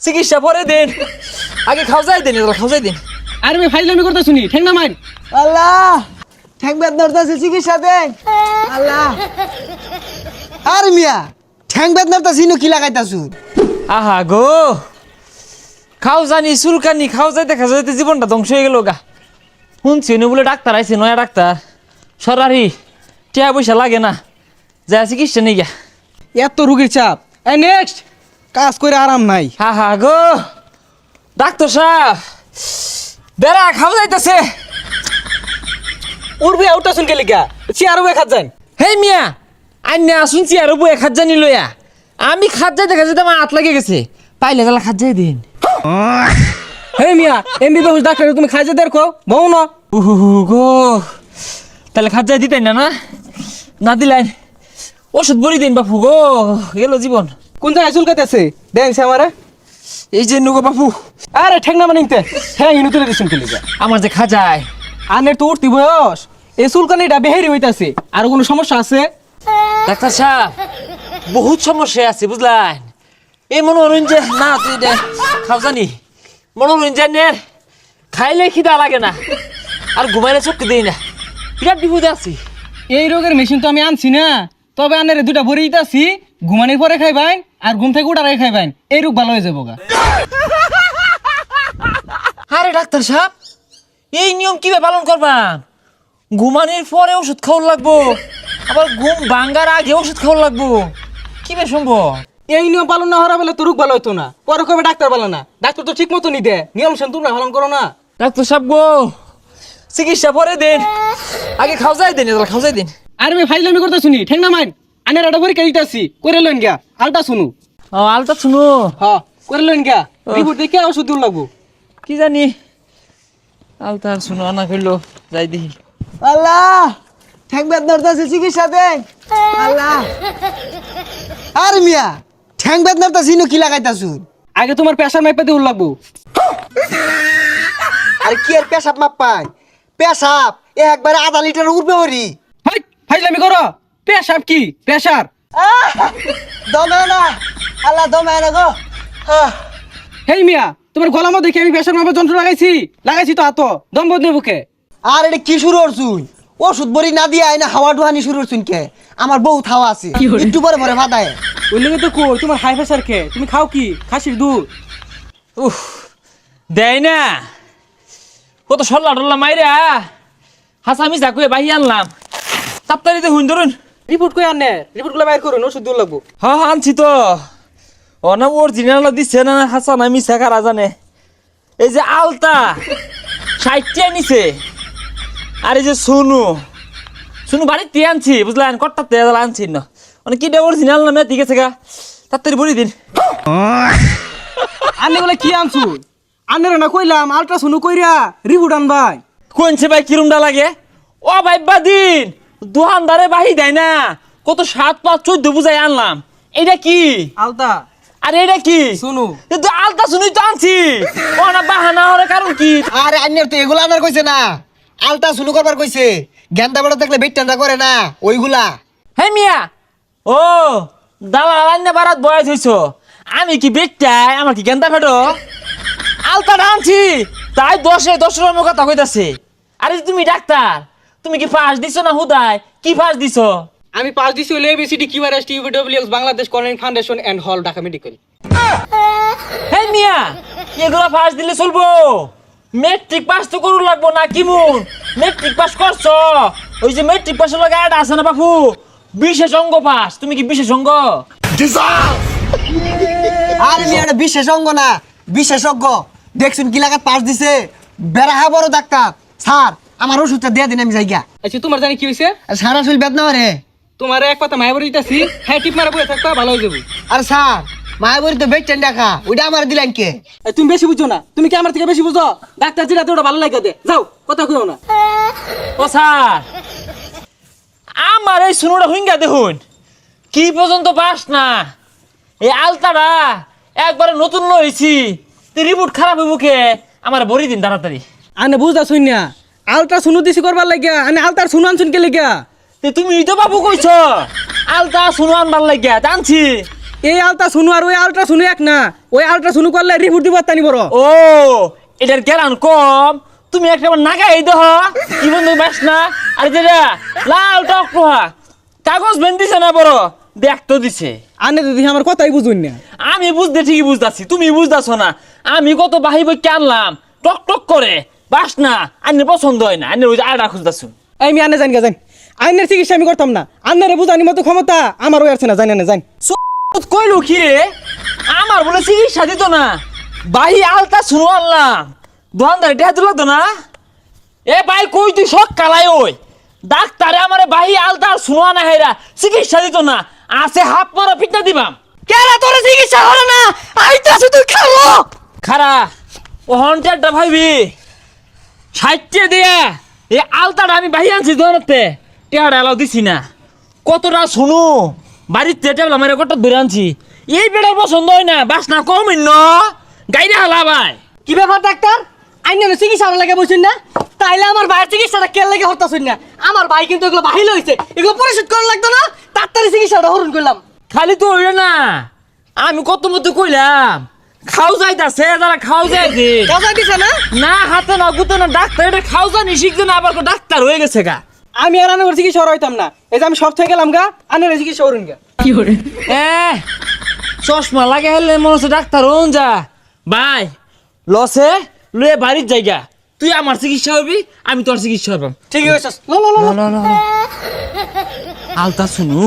চিকিৎসা পরে দিন, আগে খাওয়াই দিন, খাওয়াই দিন। আরে ভাই ফাইজলামি করতে শুনি ঠেং না মার। আল্লাহ ঠ্যাং বেদনার আছে চিকিৎসা দেন আল্লাহ। আর মিয়া ঠ্যাং বেদনার তা সিনো কি লাগাইতাছু? আহা গো, খাও জানি চুলকানি, খাও যাইতে খাও যাইতে জীবনটা ধ্বংস হয়ে গেল গা। শুনছি বলে ডাক্তার আইছে, নয়া ডাক্তার সরারি, টিয়া পয়সা লাগে না, যা চিকিৎসা নেই গা। এত রুগীর চাপ, এই নেক্সট কাজ করে আরাম নাই। আহা গো ডাক্তার সাহেব, বেড়া খাও যাইতেছে। উড়বে আউটা শুন কে লিগা চেয়ার বয়ে খাত যান। হেই মিয়া, আইনা শুনছি আর বয়ে খাত জানি লইয়া, আমি খাত যাইতে খাত যাইতে আমার হাত লাগে গেছে, পাইলে গেলা খাত যাই দিন। হে মিয়া এমবিবিএস ডাক্তার তুমি খাইজে দেখো বউ না। গো তাহলে খাত যাই দিতেন না, না দিলেন ওষুধ বড়ি দিন বাপু গো, গেল জীবন। কোন জায়গায় চুলকাইতেছে দেখছে আমারে? এই যে নগো বাপু, আরে ঠেক না মানিতে হ্যাঁ ইনু তুলে দিছেন কে লিগা? আমার যে খাজায় আনের তো উঠতি বয়স, এই চুলকানিটা বেহেরি হইতাছে। আর কোনো সমস্যা আছে? ডাক্তার সাহেব বহুত সমস্যা আছে বুঝলেন। এই মনোরঞ্জন না তুই খাও জানি, মনোরঞ্জনের খাইলে খিদা লাগে না, আর ঘুমাইলে চোখকে দেই না, বিরাট বিপদে আছি। এই রোগের মেশিন তো আমি আনছি না, তবে আনের দুটা ভরে দিতেছি, ঘুমানোর পরে খাইবেন আর ঘুম থেকে উঠার আগে খাইবেন, এই রোগ ভালো হয়ে যাবো গা। আরে ডাক্তার সাহেব, এই নিয়ম কিভাবে পালন করবাম? ঘুমানোর পরে ওষুধ খাওয়া লাগবো, আবার ঘুম ভাঙ্গার আগে ওষুধ খাওয়া লাগবো, কিভাবে সম্ভব? এই নিয়ম পালন না হওয়া বলে তো রোগ ভালো হইতো না, পরে কবে ডাক্তার বলে না, ডাক্তার তো ঠিক মতো নি দে, নিয়ম শুন তোমরা পালন করো না। ডাক্তার সাহেব গো, চিকিৎসা পরে দিন, আগে খাওয়াই দিন, খাওয়াই দিন। আরে ভাই ফাইজলামি করতে শুনি ঠেং না মার। আনের একটা পরীক্ষা দিতেছি, করে লইন গা, আলটা শুনু। ও আলতা শুনো, হ্যাঁ করে লইন গা, রিপোর্ট দেখে ওষুধ দিন লাগবো। কি জানি আলতা আর শুনো না করলো, যাই দেখি। আল্লাহ ঠ্যাং বেদনার আছে চিকিৎসা দেন আল্লাহ। আর মিয়া ঠ্যাং বেদনার তা সিনো কি লাগাইতাছু? আগে তোমার প্রেশার মাইপা দিন লাগবো। আরে কি আর পেশাব মাপ পাই? পেশাব একবারে আধা লিটার উঠবে হরি। হাই ফাইজলামি করো, প্রেশার কি প্রেশার? দমে না আল্লাহ, দমে না গো। হেই মিয়া তোমার গলা মধ্যে দেখি আমি প্রেশার মাপার যন্ত্র লাগাইছি তো হাত, দম বদলে বুকে। আর এটা কি শুরু করছুন? ওষুধ বড়ি না দিয়ে আইনা হাওয়া ডুহানি শুরু করছুন কে? আমার বউ থাওয়া আছে, একটু পরে পরে ভাতায়। ওই লেগে তো কই তোমার হাই প্রেশার কে? তুমি খাও কি খাসির দুধ? উফ, দেয় না কত সল্লা টল্লা মাইরা হাসামি চাকুয়ে বাহি আনলাম, তাড়াতাড়িতে হুন ধরুন। রিপোর্ট কই আনে? রিপোর্ট গুলো বাইর করুন, ওষুধ দিন লাগবো। হ্যাঁ আনছি তো, অনাম অরিজিনাল দিচ্ছে না হাসান, আমি শেখারা জানে। এই যে আলতা 60 নিছে, আর এই যে শুনু বাড়িতে আনছি বুঝলেন, কট্টাতে আনছি না, মানে কি অরিজিনাল নামে ঠিক আছে গা, তাড়াতাড়ি বলি দিন। আনে বলে কি আনছু? আনের না কইলাম আল্ট্রাসাউন্ড কইরা রিপোর্ট আনবাই। কোনছে ভাই কিরমটা লাগে? ও ভাই বাদিন দোকানদারে বাহি দেয় না, কত 7, 5, 14 বুঝাই আনলাম। এটা কি? আলতা। আরে এটা কি? শুনু কিন্তু আলতা শুনুই তো আনছি, ও না বাহানা হওয়ার কারণ কি? আরে আন্যের তো এগুলা আনার কইছে না, আলতা শুরু করবার কইছে। গেন্দা বড় দেখলে বেটটান্দা করে না ওইগুলা। হে মিয়া, ও দালাল আইনা বারাত বয়স হইছ, আমি কি বেটাই? আমার কি গেন্দা ফেটো? আলতা আনছি তাই 10 রকম কথা কইতাছে। আরে তুমি ডাক্তার, তুমি কি ফাঁস দিছো না হুদায়? কি ফাঁস দিছো? আমি পাস দিছি হলো ABCD QRS TUBWX Bangladesh colonel foundation and hall Dhaka medical. হে মিয়া, এগুলা ফাঁস দিলে চলবো? মেট্রিক পাস তো করু লাগবো না কি মুন? মেট্রিক পাস করছো? ওই যে মেট্রিক পাসের লগে আটা আছে না বাপু, বিশেষ অঙ্গ পাস। তুমি কি বিশেষ অঙ্গ? আরে মিয়া এটা বিশেষজ্ঞ না, বিশেষজ্ঞ। দেখছুন কি লাগাত পাস দিছে, বেড়া বড় ডাক্তার। স্যার আমার ওষুধটা দিয়ে দিন, আমি যাইগা। আচ্ছা তোমার জানি কি হইছে? আর সারা শরীর বেদনা করে। তোমার এক পাতা মায়া বড়ি দিতাছি, হ্যাঁ টিপ মারা বইয়া থাকবা ভালো হয়ে যাবো। আর স্যার মায়াবরী তো বেটটেন দেখা, ওইটা আমার দিলেন কে? তুমি বেশি বুঝছো না, তুমি কি আমার থেকে বেশি বুঝো? ডাক্তার যেটা ওটা ভালো লাগে দে, যাও কথা কইও না। ও স্যার, আমার এই শুনুটা হুইঙ্গা দেখুন, কি পর্যন্ত পাস না। এই আলতাটা একবারে নতুন লইছি, রিপোর্ট খারাপ হইব কে? আমার বড়ি দিন তাড়াতাড়ি। আনে বুঝদা শুন না, আলট্রাসাউন্ড দিছি করবার লাগিয়া, আনে আলট্রাসাউন্ড আনছুন কে লাগিয়া? তুমি তো বাবু কইছ আলতা শুনো আনবার লাগিয়া, জানছি এই আলতা শুনু আর ওই আলট্রা শুনু এক না, ওই আলট্রা শুনু করলে রিপোর্ট দিব তানি বড়। ও এটার গেলান কম, তুমি একটা নাগাই দেহ কি বন্ধু বাস না। আর যেটা লাল টক পোহা কাগজ বেন দিছে না বড়, দেখ তো দিছে। আনে দিদি আমার কথাই বুঝুন না। আমি বুঝতে ঠিকই বুঝতাছি, তুমি বুঝতাছ না। আমি কত বাহি বই আনলাম টক টক করে বাস না, আন্নের পছন্দ হয় না, আন্নের ওই যে আড়া খুঁজতাছুন। এই আমি আনে জানি গা জানি, আইনের চিকিৎসা আমি করতাম না, আন্নারে বুঝানি মতো ক্ষমতা আমার ওই আছে না, জানি না জানি। কইলো কি রে, আমার বলে চিকিৎসা দিত না, বাহি আলতা শুনো আনলাম দোকানদারে টেহা দিল তো না। এ ভাই কই তুই শখ কালাই ওই ডাক্তারে আমারে বাহি আলতা আর শুনো না হেরা চিকিৎসা দিত না, আছে হাত মারা পিটনা দিবাম। কেরা তোর চিকিৎসা করে না, আইতাছে তুই খাবো খারা ও হন্টারটা ভাইবি 60 দিয়া এই আলতাটা আমি বাহি আনছি দোকানতে, টেহাটা এলাও দিছি না। কতটা শুনু বাড়িতে টেবলা মেরে কত ধরে আনছি, এই বেড়ার পছন্দ হয় না, বাস না কম ন গাইরে হালা ভাই। কি ব্যাপার ডাক্তার, আইনের চিকিৎসা লাগে বলছেন না, তাইলে আমার ভাইয়ের চিকিৎসাটা কে লাগে হরতাছুন না। আমার ভাই কিন্তু এগুলো বাহিল হয়েছে, এগুলো পরিশোধ করা লাগতো না, ডাক্তারি চিকিৎসাটা হরণ করলাম। খালি তো হইল না, আমি কত মতো কইলাম খাও যাইতাছে, যারা খাও যাই দে কথা দিছে না, না হাতে না গুতে না ডাক্তার এটা খাও জানি শিখছে না, আবার ডাক্তার হয়ে গেছে গা। আমি আর আনার চিকিৎসা হইতাম না, এই যে আমি সব থেকে গেলাম গা, আনের চিকিৎসা হরুন গা। কি করে চশমা লাগে হেলে মনে হচ্ছে ডাক্তার হন যা ভাই লসে লয়ে বাড়ির জায়গা, তুই আমার চিকিৎসা হবি আমি তোর চিকিৎসা হবাম। ঠিক আছে, লো লো লো লো। আলতা শুনু